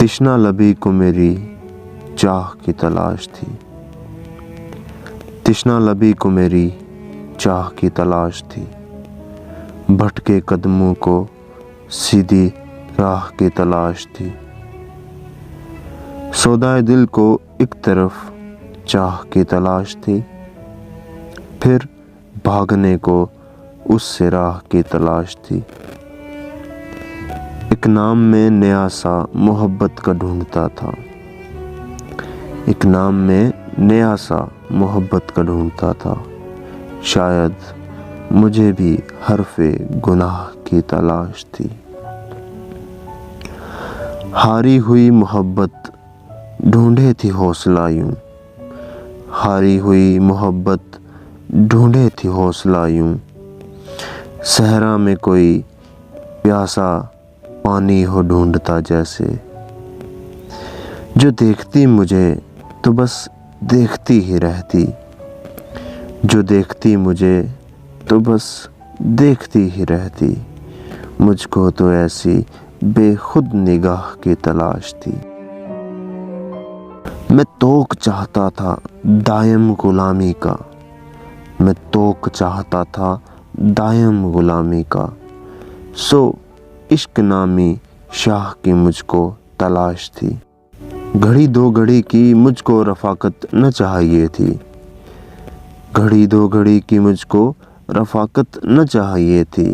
تشنا لبی کو میری چاہ کی تلاش تھی، تشنا لبی کو میری چاہ کی تلاش تھی، بھٹکے قدموں کو سیدھی راہ کی تلاش تھی، سودائے دل کو ایک طرف چاہ کی تلاش تھی، پھر بھاگنے کو اس سے راہ کی تلاش تھی، ایک نام میں نیا سا محبت کا ڈھونڈتا تھا، ایک نام میں نیا سا محبت کا ڈھونڈتا تھا، شاید مجھے بھی حرف گناہ کی تلاش تھی، ہاری ہوئی محبت ڈھونڈے تھی حوصلہ یوں، ہاری ہوئی محبت ڈھونڈے تھی حوصلہ یوں، صحرا میں کوئی پیاسا پانی ہو ڈھونڈتا جیسے، جو دیکھتی مجھے تو بس دیکھتی ہی رہتی، جو دیکھتی مجھے تو بس دیکھتی ہی رہتی، مجھ کو تو ایسی بے خود نگاہ کی تلاش تھی، میں توق چاہتا تھا دائم غلامی کا، میں توق چاہتا تھا دائم غلامی کا، سو عشق نامی شاہ کی مجھ کو تلاش تھی، گھڑی دو گھڑی کی مجھ کو رفاقت نہ چاہیے تھی، گھڑی دو گھڑی کی مجھ کو رفاقت نہ چاہیے تھی،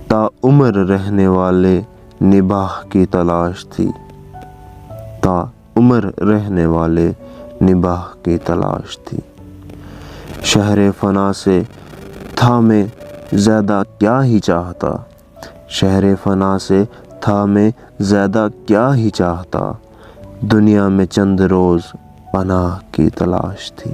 تا عمر رہنے والے نباہ کی تلاش تھی، تا عمر رہنے والے نباہ کی تلاش تھی، شہر فنا سے تھا میں زیادہ کیا ہی چاہتا، شہر فنا سے تھا میں زیادہ کیا ہی چاہتا، دنیا میں چند روز پناہ کی تلاش تھی۔